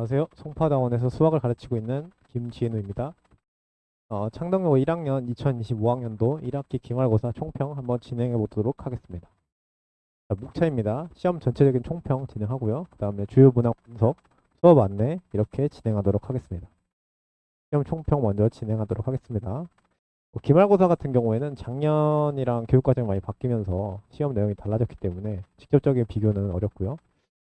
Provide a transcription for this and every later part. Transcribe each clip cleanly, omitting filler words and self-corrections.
안녕하세요. 송파다원에서 수학을 가르치고 있는 김지혜누입니다. 창덕여고 1학년 2025학년도 1학기 기말고사 총평 한번 진행해 보도록 하겠습니다. 자, 목차입니다. 시험 전체적인 총평 진행하고요. 그 다음에 주요 문항 분석, 수업 안내 이렇게 진행하도록 하겠습니다. 시험 총평 먼저 진행하도록 하겠습니다. 기말고사 같은 경우에는 작년이랑 교육과정이 많이 바뀌면서 시험 내용이 달라졌기 때문에 직접적인 비교는 어렵고요.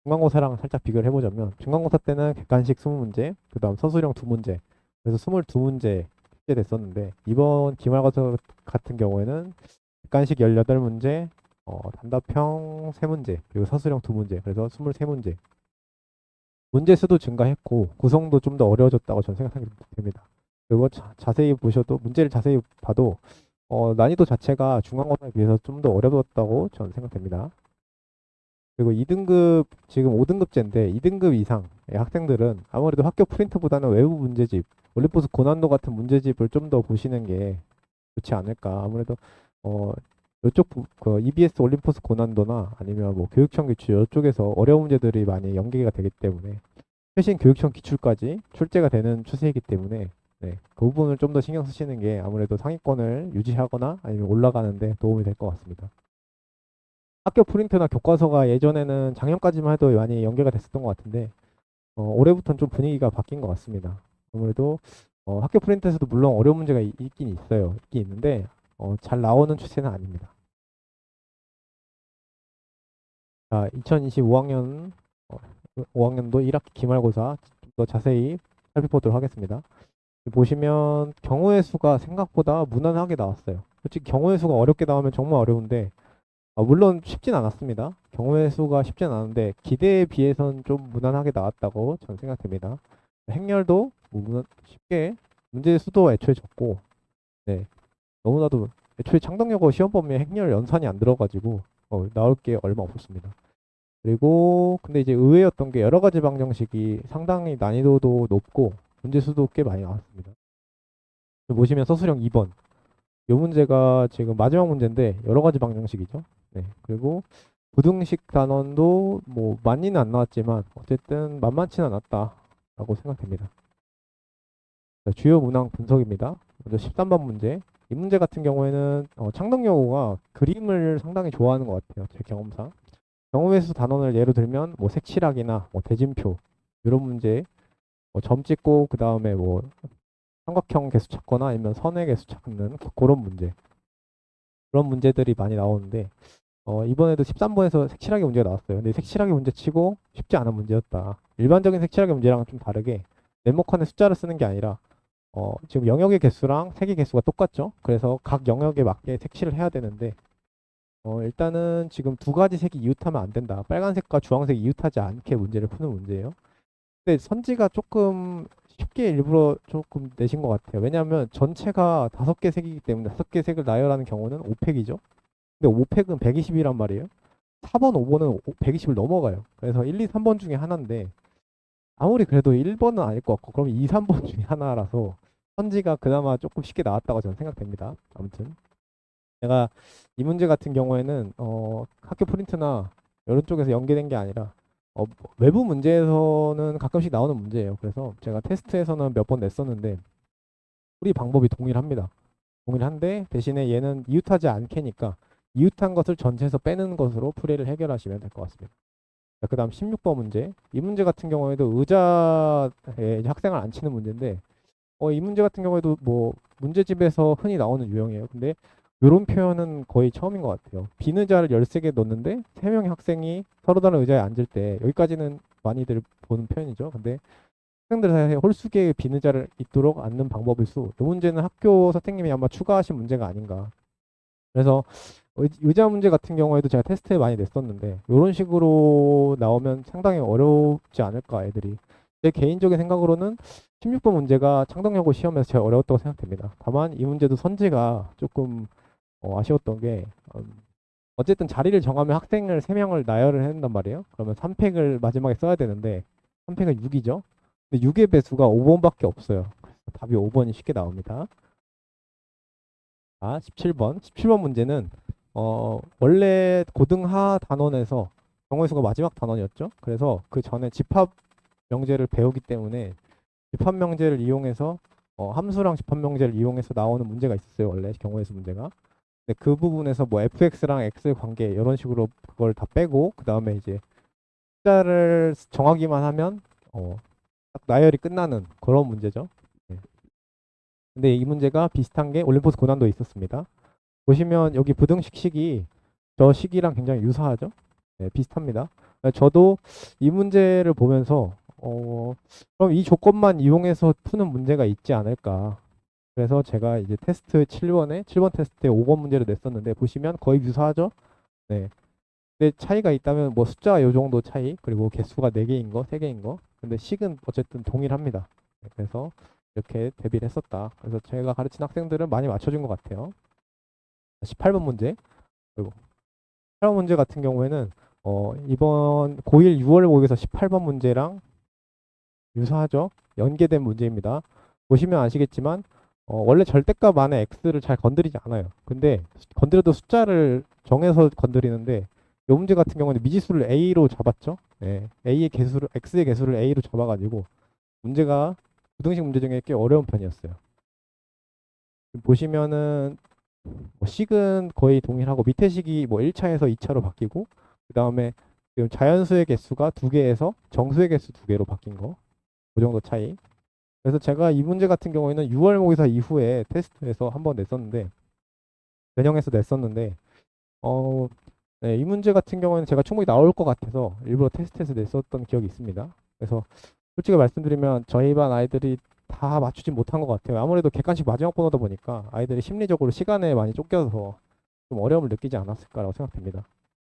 중간고사랑 살짝 비교를 해보자면 중간고사 때는 객관식 20문제, 그 다음 서술형 2문제, 그래서 22문제 출제됐었는데 이번 기말고사 같은 경우에는 객관식 18문제, 단답형 3문제, 그리고 서술형 2문제, 그래서 23문제. 문제 수도 증가했고 구성도 좀 더 어려워졌다고 저는 생각하게 됩니다. 그리고 자세히 보셔도 문제를 자세히 봐도 난이도 자체가 중간고사에 비해서 좀 더 어려웠다고 저는 생각됩니다. 그리고 2등급, 지금 5등급제인데 2등급 이상의 학생들은 아무래도 학교 프린트보다는 외부 문제집, 올림포스 고난도 같은 문제집을 좀 더 보시는 게 좋지 않을까. 아무래도 이쪽 그 EBS 올림포스 고난도나 아니면 뭐 교육청 기출 이쪽에서 어려운 문제들이 많이 연계가 되기 때문에 최신 교육청 기출까지 출제가 되는 추세이기 때문에 네, 그 부분을 좀 더 신경 쓰시는 게 아무래도 상위권을 유지하거나 아니면 올라가는데 도움이 될 것 같습니다. 학교 프린트나 교과서가 예전에는 작년까지만 해도 많이 연계가 됐었던 것 같은데 올해부터는 좀 분위기가 바뀐 것 같습니다. 아무래도 학교 프린트에서도 물론 어려운 문제가 있긴 있어요. 있긴 있는데 잘 나오는 추세는 아닙니다. 자, 2025학년 5학년도 1학기 기말고사 좀 더 자세히 살펴보도록 하겠습니다. 보시면 경우의 수가 생각보다 무난하게 나왔어요. 솔직히 경우의 수가 어렵게 나오면 정말 어려운데 물론 쉽진 않았습니다. 경우의 수가 쉽진 않은데 기대에 비해선 좀 무난하게 나왔다고 저는 생각됩니다. 행렬도 쉽게 문제 수도 애초에 적고 네, 너무나도 애초에 창덕여고 시험 범위에 행렬 연산이 안 들어가지고 나올 게 얼마 없었습니다. 그리고 근데 이제 의외였던 게 여러 가지 방정식이 상당히 난이도도 높고 문제 수도 꽤 많이 나왔습니다. 보시면 서술형 2번 이 문제가 지금 마지막 문제인데 여러 가지 방정식이죠. 네. 그리고 부등식 단원도 뭐 많이는 안 나왔지만 어쨌든 만만치는 않았다라고 생각됩니다. 자, 주요 문항 분석입니다. 먼저 13번 문제. 이 문제 같은 경우에는 창덕여고가 그림을 상당히 좋아하는 것 같아요. 제 경험상. 경우의 수 단원을 예로 들면 뭐 색칠하기나 뭐 대진표 이런 문제 점 찍고 그 다음에 뭐 삼각형 개수 찾거나 아니면 선의 개수 찾는 그런 문제. 그런 문제들이 많이 나오는데 이번에도 13번에서 색칠하기 문제가 나왔어요. 근데 색칠하기 문제 치고 쉽지 않은 문제였다. 일반적인 색칠하기 문제랑은 좀 다르게 네모칸에 숫자를 쓰는 게 아니라 지금 영역의 개수랑 색의 개수가 똑같죠. 그래서 각 영역에 맞게 색칠을 해야 되는데 일단은 지금 두 가지 색이 이웃하면 안 된다. 빨간색과 주황색이 이웃하지 않게 문제를 푸는 문제예요. 근데 선지가 조금 쉽게 일부러 조금 내신 것 같아요. 왜냐하면 전체가 5개 색이기 때문에 5개 색을 나열하는 경우는 5팩이죠. 근데 5팩은 120이란 말이에요. 4번, 5번은 120을 넘어가요. 그래서 1, 2, 3번 중에 하나인데 아무리 그래도 1번은 아닐 것 같고 그럼 2, 3번 중에 하나라서 선지가 그나마 조금 쉽게 나왔다고 저는 생각됩니다. 아무튼 제가 이 문제 같은 경우에는 학교 프린트나 이런 쪽에서 연계된 게 아니라 외부 문제에서는 가끔씩 나오는 문제예요. 그래서 제가 테스트에서는 몇 번 냈었는데 우리 방법이 동일합니다. 동일한데 대신에 얘는 이웃하지 않게니까 이웃한 것을 전체에서 빼는 것으로 풀이를 해결하시면 될 것 같습니다. 그 다음 16번 문제. 이 문제 같은 경우에도 의자에 학생을 앉히는 문제인데 이 문제 같은 경우에도 뭐 문제집에서 흔히 나오는 유형이에요. 근데 이런 표현은 거의 처음인 것 같아요. 빈 의자를 13개 넣는데 3명의 학생이 서로 다른 의자에 앉을 때 여기까지는 많이들 보는 표현이죠. 근데 학생들 사이에 홀수기에 빈 의자를 있도록 앉는 방법일 수. 이 문제는 학교 선생님이 아마 추가하신 문제가 아닌가. 그래서 의자 문제 같은 경우에도 제가 테스트에 많이 냈었는데 이런 식으로 나오면 상당히 어렵지 않을까 애들이. 제 개인적인 생각으로는 16번 문제가 창덕여고 시험에서 제일 어려웠다고 생각됩니다. 다만 이 문제도 선지가 조금 아쉬웠던 게 어쨌든 자리를 정하면 학생을 3명을 나열을 해야 된단 말이에요. 그러면 3팩을 마지막에 써야 되는데 3팩은 6이죠. 근데 6의 배수가 5번밖에 없어요. 그래서 답이 5번이 쉽게 나옵니다. 17번. 17번 문제는 원래 고등하 단원에서 경우의 수가 마지막 단원이었죠. 그래서 그 전에 집합 명제를 배우기 때문에 집합 명제를 이용해서 함수랑 집합 명제를 이용해서 나오는 문제가 있었어요. 원래 경우의 수 문제가. 근데 그 부분에서 뭐 fx랑 x의 관계 이런 식으로 그걸 다 빼고 그 다음에 이제 숫자를 정하기만 하면 딱 나열이 끝나는 그런 문제죠. 네. 근데 이 문제가 비슷한 게 올림포스 고난도에 있었습니다. 보시면 여기 부등식 식이 저 식이랑 굉장히 유사하죠. 네, 비슷합니다. 저도 이 문제를 보면서 그럼 이 조건만 이용해서 푸는 문제가 있지 않을까. 그래서 제가 이제 테스트 7번 테스트에 5번 문제를 냈었는데 보시면 거의 유사하죠. 네. 근데 차이가 있다면 뭐 숫자가 요 정도 차이, 그리고 개수가 4개인 거, 3개인 거. 근데 식은 어쨌든 동일합니다. 네, 그래서 이렇게 대비를 했었다. 그래서 제가 가르친 학생들은 많이 맞춰준 것 같아요. 18번 문제. 그리고 18번 문제 같은 경우에는 이번 고1 6월 모의고사 18번 문제랑 유사하죠. 연계된 문제입니다. 보시면 아시겠지만 원래 절대값 안에 x를 잘 건드리지 않아요. 근데 건드려도 숫자를 정해서 건드리는데 이 문제 같은 경우는 미지수를 a로 잡았죠. 네, a의 개수를 x의 개수를 a로 잡아가지고 문제가 부등식 문제 중에 꽤 어려운 편이었어요. 보시면은 뭐 식은 거의 동일하고 밑에 식이 뭐 1차에서 2차로 바뀌고 그 다음에 지금 자연수의 개수가 2개에서 정수의 개수 2개로 바뀐 거, 그 정도 차이. 그래서 제가 이 문제 같은 경우에는 6월 모의사 이후에 테스트에서 한번 냈었는데 변형해서 냈었는데 네, 이 문제 같은 경우에는 제가 충분히 나올 것 같아서 일부러 테스트해서 냈었던 기억이 있습니다. 그래서 솔직히 말씀드리면 저희 반 아이들이 다 맞추지 못한 것 같아요. 아무래도 객관식 마지막 번호다 보니까 아이들이 심리적으로 시간에 많이 쫓겨서 좀 어려움을 느끼지 않았을까라고 생각됩니다.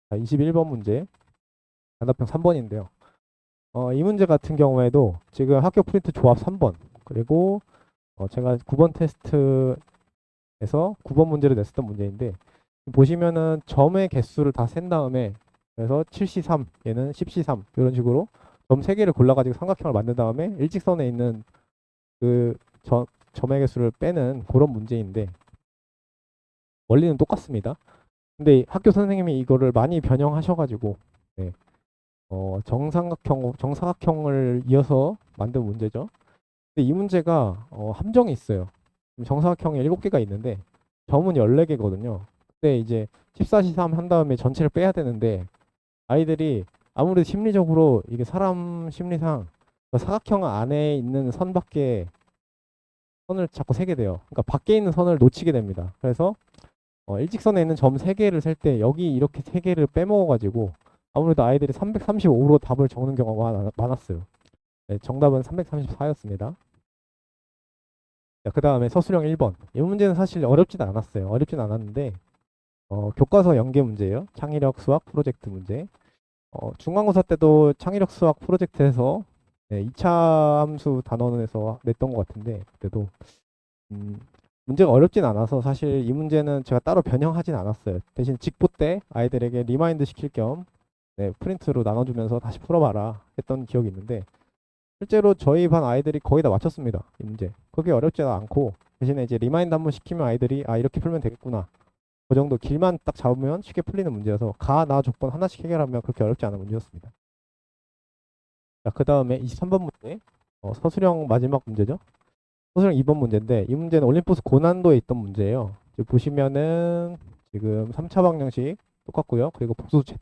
자, 21번 문제, 단답형 3번인데요. 이 문제 같은 경우에도 지금 학교 프린트 조합 3번, 그리고 제가 9번 테스트에서 9번 문제를 냈었던 문제인데 보시면은 점의 개수를 다 센 다음에 그래서 7C3, 얘는 10C3 이런 식으로 점 3개를 골라가지고 삼각형을 만든 다음에 일직선에 있는 그 점의 개수를 빼는 그런 문제인데 원리는 똑같습니다. 근데 학교 선생님이 이거를 많이 변형하셔가지고 네, 정사각형을 이어서 만든 문제죠. 근데 이 문제가 함정이 있어요. 정사각형이 7개가 있는데 점은 14개거든요. 근데 이제 14C3 한 다음에 전체를 빼야 되는데 아이들이 아무래도 심리적으로 이게 사람 심리상 그 사각형 안에 있는 선밖에 선을 자꾸 세게 돼요. 그러니까 밖에 있는 선을 놓치게 됩니다. 그래서 일직선에 있는 점 3개를 셀 때 여기 이렇게 3개를 빼먹어가지고 아무래도 아이들이 335로 답을 적는 경우가 많았어요. 네, 정답은 334였습니다. 그 다음에 서술형 1번. 이 문제는 사실 어렵진 않았어요. 어렵진 않았는데 교과서 연계 문제예요. 창의력 수학 프로젝트 문제. 중간고사 때도 창의력 수학 프로젝트에서 네, 2차 함수 단원에서 냈던 것 같은데 그때도 문제가 어렵진 않아서 사실 이 문제는 제가 따로 변형하진 않았어요. 대신 직보 때 아이들에게 리마인드 시킬 겸 네, 프린트로 나눠주면서 다시 풀어봐라 했던 기억이 있는데 실제로 저희 반 아이들이 거의 다 맞췄습니다. 이 문제. 그게 어렵지 않고 대신에 이제 리마인드 한번 시키면 아이들이 아 이렇게 풀면 되겠구나. 그 정도 길만 딱 잡으면 쉽게 풀리는 문제여서 가, 나 조건 하나씩 해결하면 그렇게 어렵지 않은 문제였습니다. 자, 그 다음에 23번 문제. 서술형 마지막 문제죠. 서술형 2번 문제인데 이 문제는 올림포스 고난도에 있던 문제예요. 보시면은 지금 3차 방정식 똑같고요. 그리고 복수 Z.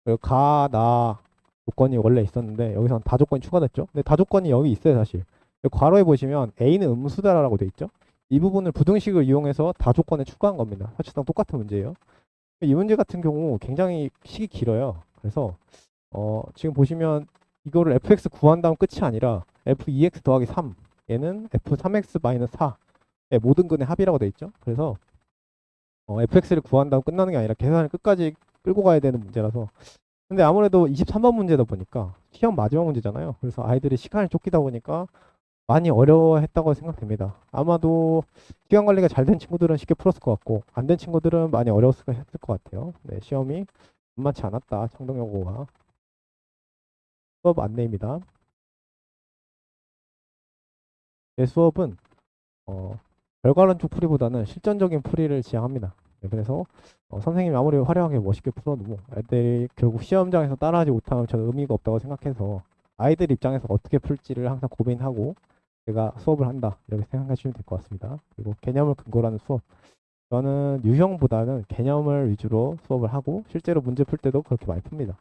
그리고 가, 나 조건이 원래 있었는데 여기서는 다 조건이 추가됐죠. 근데 다 조건이 여기 있어요, 사실. 괄호에 보시면 A는 음수다라고 돼 있죠. 이 부분을 부등식을 이용해서 다 조건에 추가한 겁니다. 사실상 똑같은 문제예요. 이 문제 같은 경우 굉장히 식이 길어요. 그래서 지금 보시면 이거를 fx 구한 다음 끝이 아니라 f2x 더하기 3 얘는 f3x 마이너스 4의 모든 근의 합이라고 돼 있죠. 그래서 fx를 구한 다음 끝나는 게 아니라 계산을 끝까지 끌고 가야 되는 문제라서 근데 아무래도 23번 문제다 보니까 시험 마지막 문제잖아요. 그래서 아이들이 시간을 쫓기다 보니까 많이 어려워했다고 생각됩니다. 아마도 시간 관리가 잘 된 친구들은 쉽게 풀었을 것 같고 안 된 친구들은 많이 어려웠을 것 같아요. 네, 시험이 만만치 않았다. 창동여고가. 수업 안내입니다. 제 수업은 결과론적 풀이보다는 실전적인 풀이를 지향합니다. 네, 그래서 선생님이 아무리 화려하게 멋있게 풀어도 애들이 결국 시험장에서 따라하지 못하면 저는 의미가 없다고 생각해서 아이들 입장에서 어떻게 풀지를 항상 고민하고 제가 수업을 한다 이렇게 생각하시면 될 것 같습니다. 그리고 개념을 근거로 하는 수업, 저는 유형보다는 개념을 위주로 수업을 하고 실제로 문제 풀 때도 그렇게 많이 풉니다.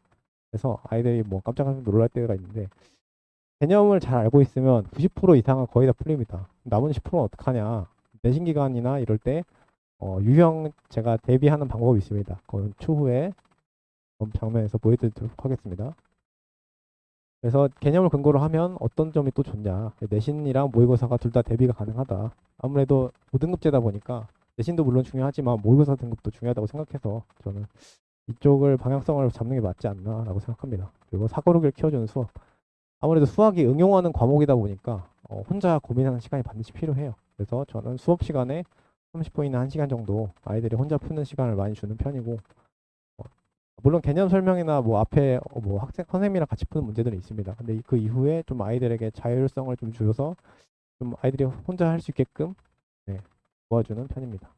그래서 아이들이 뭐 깜짝 놀랄 때가 있는데 개념을 잘 알고 있으면 90% 이상은 거의 다 풀립니다. 남은 10%는 어떡하냐, 내신 기간이나 이럴 때 유형 제가 대비하는 방법이 있습니다. 그건 추후에 장면에서 보여드리도록 하겠습니다. 그래서 개념을 근거로 하면 어떤 점이 또 좋냐, 내신이랑 모의고사가 둘 다 대비가 가능하다. 아무래도 5등급제다 보니까 내신도 물론 중요하지만 모의고사 등급도 중요하다고 생각해서 저는 이쪽을 방향성을 잡는 게 맞지 않나라고 생각합니다. 그리고 사고력을 키워주는 수업, 아무래도 수학이 응용하는 과목이다 보니까 혼자 고민하는 시간이 반드시 필요해요. 그래서 저는 수업 시간에 30분이나 1시간 정도 아이들이 혼자 푸는 시간을 많이 주는 편이고, 어, 물론 개념 설명이나 뭐 앞에 뭐 학생 선생님이랑 같이 푸는 문제들은 있습니다. 근데 그 이후에 좀 아이들에게 자율성을 좀 주어서 좀 아이들이 혼자 할 수 있게끔, 네, 도와주는 편입니다.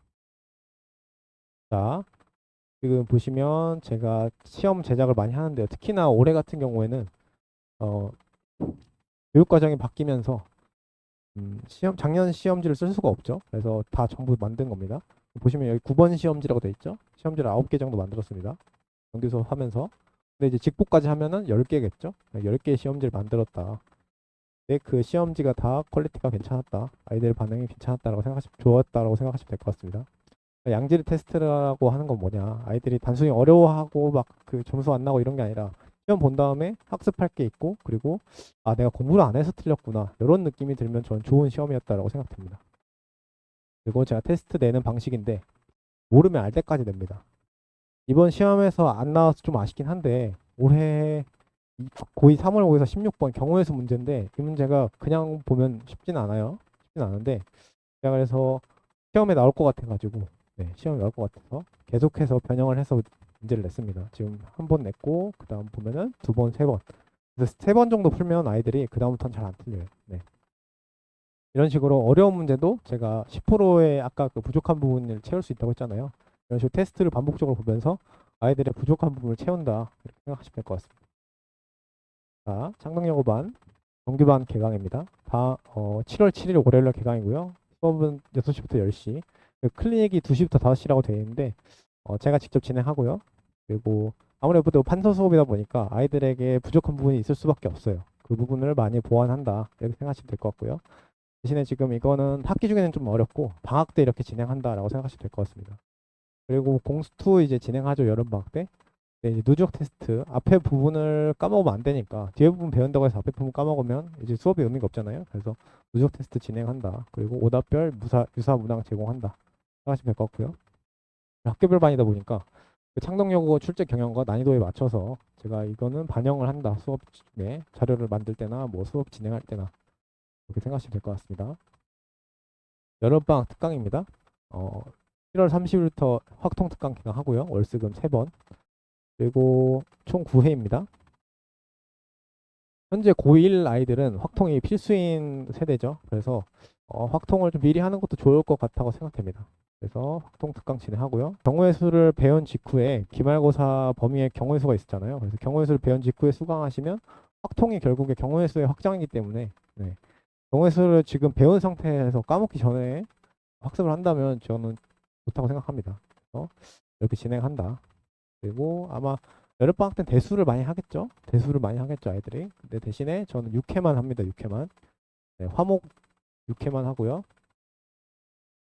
자, 지금 보시면 제가 시험 제작을 많이 하는데요. 특히나 올해 같은 경우에는 어, 교육 과정이 바뀌면서 작년 시험지를 쓸 수가 없죠. 그래서 다 전부 만든 겁니다. 보시면 여기 9번 시험지라고 돼 있죠. 시험지를 9개 정도 만들었습니다. 정규 수업 하면서. 근데 이제 직보까지 하면은 10개겠죠. 10개의 시험지를 만들었다. 근데 그 시험지가 다 퀄리티가 괜찮았다, 아이들 반응이 괜찮았다라고 생각하시면, 좋았다라고 생각하시면 될 것 같습니다. 양질 테스트라고 하는 건 뭐냐, 아이들이 단순히 어려워하고 막 그 점수 안 나고 이런 게 아니라 시험 본 다음에 학습할 게 있고, 그리고 아 내가 공부를 안 해서 틀렸구나 이런 느낌이 들면 저는 좋은 시험이었다라고 생각됩니다. 그리고 제가 테스트 내는 방식인데 모르면 알 때까지 냅니다. 이번 시험에서 안 나와서 좀 아쉽긴 한데 올해 고2 3월 모의고사 16번 경우의 수 문제인데 이 문제가 그냥 보면 쉽진 않아요. 쉽진 않은데 제가 그래서 시험에 나올 것 같아가지고, 네, 시험에 나올 것 같아서 계속해서 변형을 해서 문제를 냈습니다. 지금 한 번 냈고 그 다음 보면은 두 번, 세 번. 그래서 세 번 정도 풀면 아이들이 그 다음부터는 잘 안 틀려요. 네. 이런 식으로 어려운 문제도 제가 10%의 아까 그 부족한 부분을 채울 수 있다고 했잖아요. 이런 식으로 테스트를 반복적으로 보면서 아이들의 부족한 부분을 채운다 이렇게 생각하시면 될 것 같습니다. 자, 창덕여고반 정규반 개강입니다. 7월 7일 월요일날 개강이고요. 수업은 6시부터 10시. 클리닉이 2시부터 5시라고 되어 있는데 제가 직접 진행하고요. 그리고 아무래도 판서 수업이다 보니까 아이들에게 부족한 부분이 있을 수밖에 없어요. 그 부분을 많이 보완한다 이렇게 생각하시면 될 것 같고요. 대신에 지금 이거는 학기 중에는 좀 어렵고 방학 때 이렇게 진행한다라고 생각하시면 될 것 같습니다. 그리고 공수 이제 진행하죠, 여름 방학 때. 네, 이제 누적 테스트 앞에 부분을 까먹으면 안 되니까, 뒤에 부분 배운다고 해서 앞에 부분 까먹으면 이제 수업이 의미가 없잖아요. 그래서 누적 테스트 진행한다. 그리고 오답별 유사 문항 제공한다 생각하시면 될 것 같고요. 학교별 반이다 보니까 그 창덕여고 출제 경영과 난이도에 맞춰서 제가 이거는 반영을 한다, 수업 중에 자료를 만들 때나 뭐 수업 진행할 때나 그렇게 생각하시면 될 것 같습니다. 여름방학 특강입니다. 7월 30일부터 확통 특강 기강하고요. 월수금 3번. 그리고 총 9회입니다. 현재 고1 아이들은 확통이 필수인 세대죠. 그래서 확통을 좀 미리 하는 것도 좋을 것 같다고 생각됩니다. 그래서 확통 특강 진행하고요. 경우의 수를 배운 직후에 기말고사 범위에 경우의 수가 있었잖아요. 그래서 경우의 수를 배운 직후에 수강하시면 확통이 결국에 경우의 수의 확장이기 때문에, 네, 경우의 수를 지금 배운 상태에서 까먹기 전에 학습을 한다면 저는 좋다고 생각합니다. 그래서 이렇게 진행한다. 그리고 아마 여름방학 때 대수를 많이 하겠죠. 대수를 많이 하겠죠, 아이들이. 근데 대신에 저는 6회만 합니다. 6회만. 네, 화목 6회만 하고요.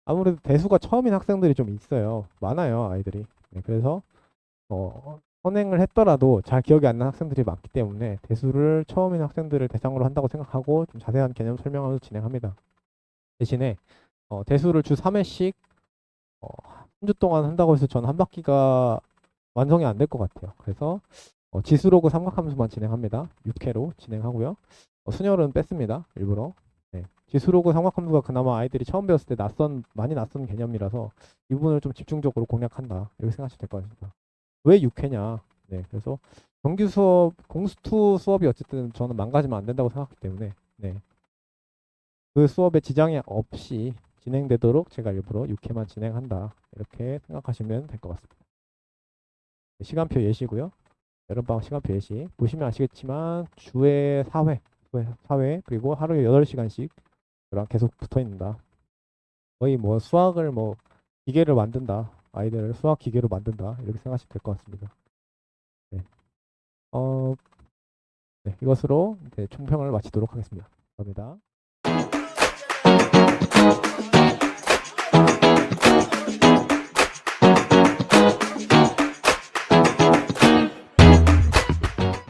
아무래도 대수가 처음인 학생들이 좀 있어요. 많아요, 아이들이. 네, 그래서 선행을 했더라도 잘 기억이 안 나는 학생들이 많기 때문에 대수를 처음인 학생들을 대상으로 한다고 생각하고 좀 자세한 개념 설명하면서 진행합니다. 대신에 대수를 주 3회씩 한 주 동안 한다고 해서 전 한 바퀴가 완성이 안 될 것 같아요. 그래서 지수로그 삼각함수만 진행합니다. 6회로 진행하고요. 순열은 뺐습니다, 일부러. 네. 지수로그 삼각함수가 그나마 아이들이 처음 배웠을 때 많이 낯선 개념이라서 이 부분을 좀 집중적으로 공략한다 이렇게 생각하시면 될 것 같습니다. 왜 6회냐? 네, 그래서 정규 수업, 공수2 수업이 어쨌든 저는 망가지면 안 된다고 생각하기 때문에, 네, 그 수업에 지장이 없이 진행되도록 제가 일부러 6회만 진행한다 이렇게 생각하시면 될 것 같습니다. 시간표 예시고요. 여름방학 시간표 예시 보시면 아시겠지만 주에 4회, 주에 4회 그리고 하루에 8시간씩 저랑 계속 붙어 있는다. 거의 뭐 수학을 뭐 기계를 만든다. 아이들을 수학 기계로 만든다. 이렇게 생각하시면 될 것 같습니다. 네. 어, 네, 이것으로 이제 총평을 마치도록 하겠습니다. 감사합니다.